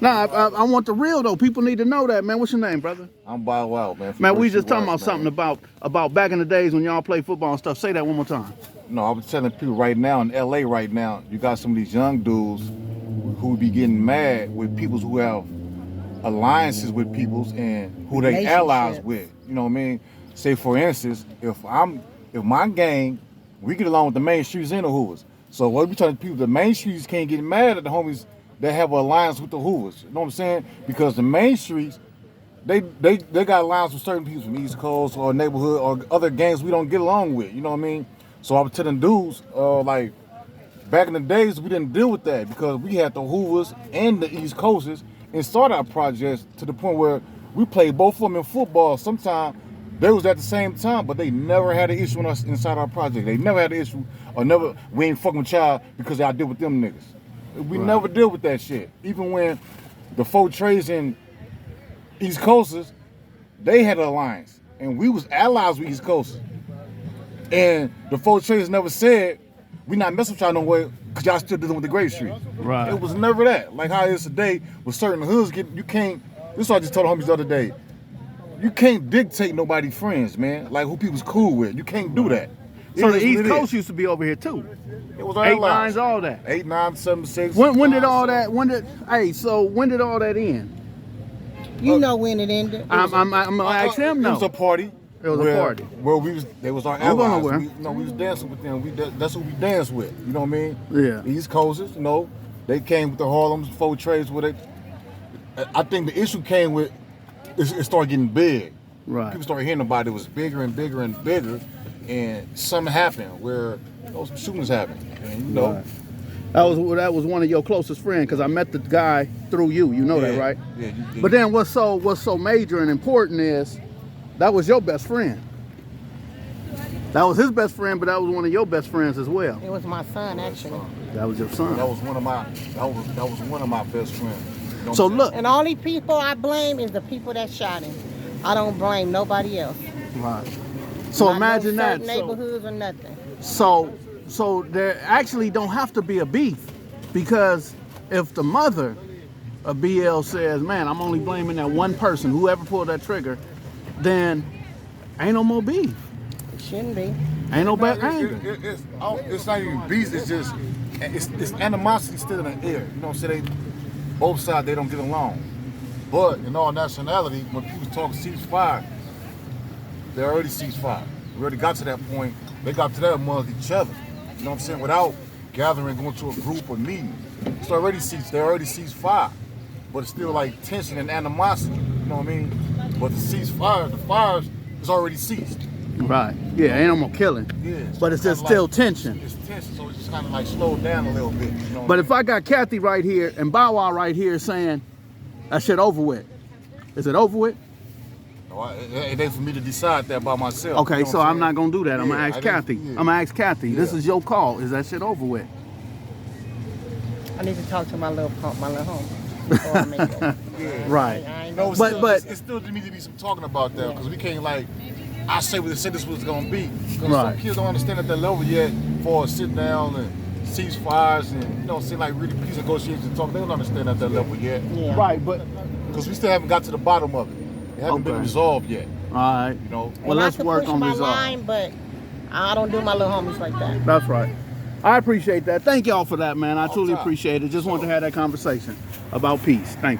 Nah, I want the real though. People need to know that, man. What's your name, brother? I'm Wow, man. Man, we just talking about something about back in the days when y'all played football and stuff. Say that one more time. No, I was telling people right now in LA right now, you got some of these young dudes who be getting mad with people who have alliances with peoples and who they allies with. You know what I mean? Say for instance, if my gang, we get along with the main streets and the Hoovers. So what we telling people, the main streets can't get mad at the homies that have an alliance with the Hoovers. You know what I'm saying? Because the main streets, they got alliance with certain people from East Coast or neighborhood or other gangs we don't get along with. You know what I mean? So I was telling dudes, like back in the days, we didn't deal with that because we had the Hoovers and the East Coasters and started our projects to the point where we played both of them in football. Sometimes they was at the same time, but they never had an issue with us inside our project. They never had an issue or we ain't fucking with y'all because I deal with them niggas. We never deal with that shit. Even when the 4 Trades and East Coasters, they had an alliance. And we was allies with East Coasters. And the 4 Trades never said, we not messing with y'all no way because y'all still dealing with the Great Street. Right. It was never that. Like how it is today with certain hoods, you can't, this is what I just told the homies the other day. You can't dictate nobody's friends, man. Like who people's cool with. You can't do that. So the East Coast used to be over here too. It was our 8 9s, all that. 8 9 7 6. When did all that? When did all that end? You know when it ended. I'm gonna ask him now. It was a party. It was a party. Where they was our I'm allies. going We was dancing with them. That's who we danced with. You know what I mean? Yeah. The East Coasters, they came with the Harlems, 4 Trades with it. I think the issue came with it started getting big. Right. People started hearing about it. It was bigger and bigger and bigger, and something happened where some shootings happened. And Right. That was one of your closest friends because I met the guy through you. You know that, right? Yeah. But then what's so major and important is that was your best friend. That was his best friend, but that was one of your best friends as well. It was my son, actually. That was your son. That was one of my best friends. You know So what I'm look. And the only people I blame is the people that shot him. I don't blame nobody else. Right. So Not imagine no that. certain neighborhoods or nothing. So there actually don't have to be a beef because if the mother of BL says, man, I'm only blaming that one person, whoever pulled that trigger, then ain't no more beef. It shouldn't be. Ain't no bad saying? anger. It's not even beef. It's just it's animosity still in the air. You know what I'm saying? Both sides, they don't get along. But in all nationality, when people talk ceasefire, they already ceasefire. We already got to that point. They got to that amongst each other. You know what I'm saying? Without gathering, going to a group or meeting. They already ceased fire. But it's still like tension and animosity. You know what I mean? But the fires is already ceased. Right. Yeah, ain't no more killing. Yeah. But it's just still tension. It's tension, so it's just kind of like slowed down a little bit. You know But if I got Kathy right here and Bow Wow right here saying that shit over with, is it over with? It ain't for me to decide that by myself. Okay, you know so I'm not gonna do that. I'm gonna ask Kathy. Yeah. I'm gonna ask Kathy. This Yeah. is your call. Is that shit over with? I need to talk to my little home before I make that. Right. I ain't No, But it still needs to be some talking about that because we can't I say what this was gonna be. Because Right. some kids don't understand at that level yet for a sit down and ceasefires and see like really peace negotiations and talk. They don't understand at that level yet. Yeah. Right, but Because we still haven't got to the bottom of it. It hasn't been Okay. resolved yet. all right. You know. Well, And let's I could work push on my resolve. line, but I don't do my little homies like that. That's right. I appreciate that. Thank y'all for that, man. I truly time. appreciate it. Just wanted to have that conversation about peace. Thank you.